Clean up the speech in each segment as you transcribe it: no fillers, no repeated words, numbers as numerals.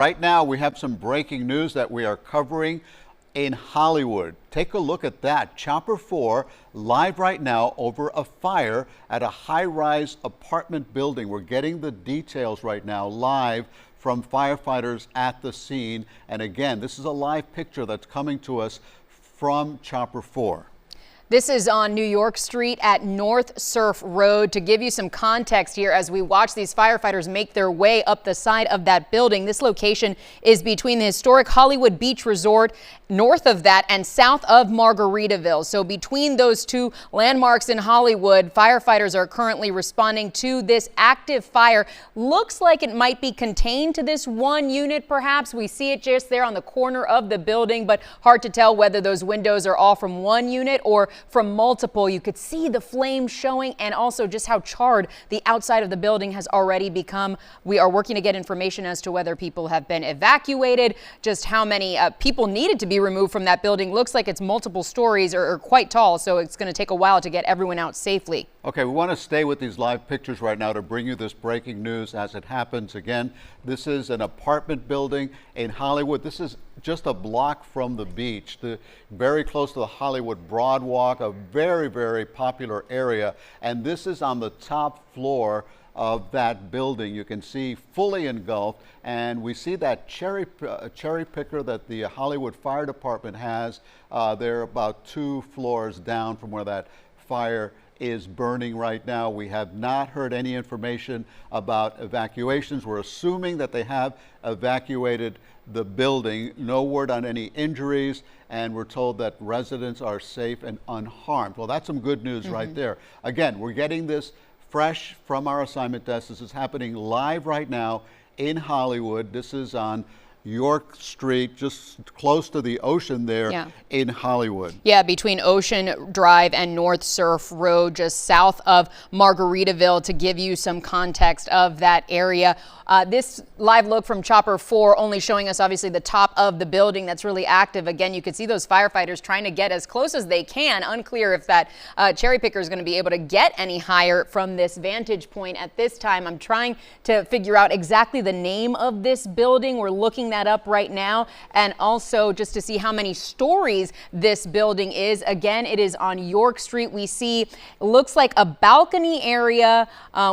Right now, we have some breaking news that we are covering in Hollywood. Take a look at that. Chopper 4 live right now over a fire at a high-rise apartment building. We're getting the details right now live from firefighters at the scene. And again, this is a live picture that's coming to us from Chopper 4. This is on New York Street at North Surf Road. To give you some context here, as we watch these firefighters make their way up the side of that building, this location is between the historic Hollywood Beach Resort, north of that, and south of Margaritaville. So between those two landmarks in Hollywood, firefighters are currently responding to this active fire. Looks like it might be contained to this one unit, perhaps. We see it just there on the corner of the building, but hard to tell whether those windows are all from one unit or from multiple. You could see the flames showing, and also just how charred the outside of the building has already become. We are working to get information as to whether people have been evacuated, just how many people needed to be removed from that building. Looks like it's multiple stories or quite tall, so it's going to take a while to get everyone out safely. Okay, we want to stay with these live pictures right now to bring you this breaking news as it happens. Again, this is an apartment building in Hollywood. This is just a block from the beach, very close to the Hollywood Broadwalk, a very, very popular area. And this is on the top floor of that building. You can see fully engulfed, and we see that cherry picker that the Hollywood Fire Department has. They're about 2 floors down from where that fire is burning right now. We have not heard any information about evacuations. We're assuming that they have evacuated the building. No word on any injuries, and we're told that residents are safe and unharmed. Well, that's some good news right there. Again, we're getting this fresh from our assignment desk. This is happening live right now in Hollywood. This is on York Street, just close to the ocean there in Hollywood. Yeah, between Ocean Drive and North Surf Road, just south of Margaritaville, to give you some context of that area. This live look from Chopper 4 only showing us obviously the top of the building that's really active. Again, you could see those firefighters trying to get as close as they can. Unclear if that cherry picker is going to be able to get any higher from this vantage point at this time. I'm trying to figure out exactly the name of this building. We're looking that up right now, and also just to see how many stories this building is. Again, it is on York Street. We see, looks like a balcony area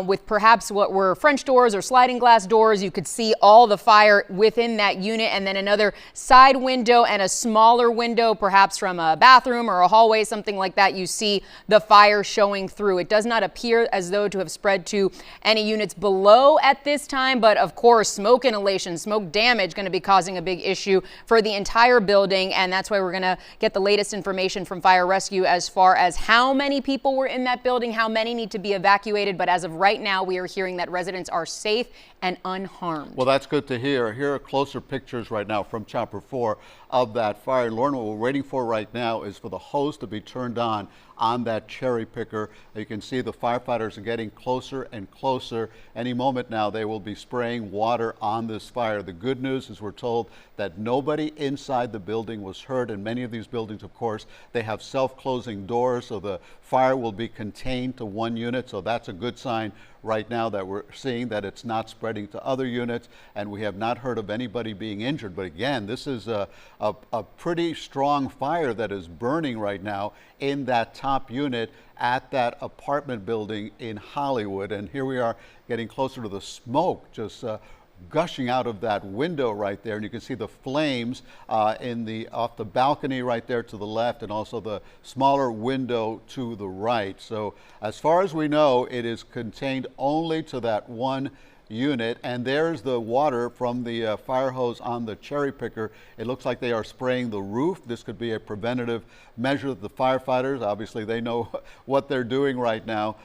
with perhaps what were French doors or sliding glass doors. You could see all the fire within that unit, and then another side window and a smaller window, perhaps from a bathroom or a hallway, something like that. You see the fire showing through. It does not appear as though to have spread to any units below at this time, but of course, smoke inhalation, smoke damage going to be causing a big issue for the entire building, and that's why we're going to get the latest information from fire rescue as far as how many people were in that building, how many need to be evacuated. But as of right now, we are hearing that residents are safe and unharmed. Well, that's good to hear. Here are closer pictures right now from Chopper 4 of that fire. Lauren, what we're waiting for right now is for the hose to be turned on that cherry picker. You can see the firefighters are getting closer and closer. Any moment now they will be spraying water on this fire. The good news is we're told that nobody inside the building was hurt. In many of these buildings, of course, they have self-closing doors, so the fire will be contained to one unit. So that's a good sign right now that we're seeing that it's not spreading to other units, and we have not heard of anybody being injured. But again, this is a pretty strong fire that is burning right now in that top unit at that apartment building in Hollywood. And here we are getting closer to the smoke just gushing out of that window right there, and you can see the flames off the balcony right there to the left, and also the smaller window to the right. So as far as we know, it is contained only to that one unit, and there's the water from the fire hose on the cherry picker. It looks like they are spraying the roof. This could be a preventative measure that the firefighters, obviously they know what they're doing right now,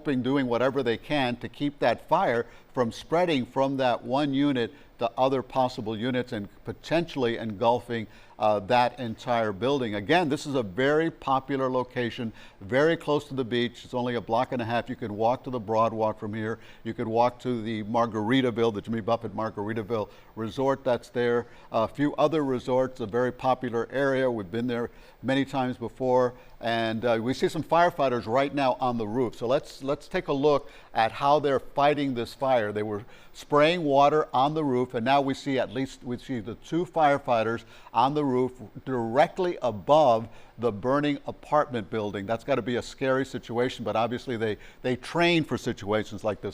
doing whatever they can to keep that fire from spreading from that one unit to other possible units and potentially engulfing that entire building. Again, this is a very popular location, very close to the beach. It's only a block and a half. You could walk to the Broad Walk from here. You could walk to the Margaritaville, the Jimmy Buffett Margaritaville Resort that's there. A few other resorts, a very popular area. We've been there many times before. And we see some firefighters right now on the roof. So let's take a look at how they're fighting this fire. They were spraying water on the roof, and now we see the two firefighters on the roof directly above the burning apartment building. That's got to be a scary situation, but obviously they train for situations like this.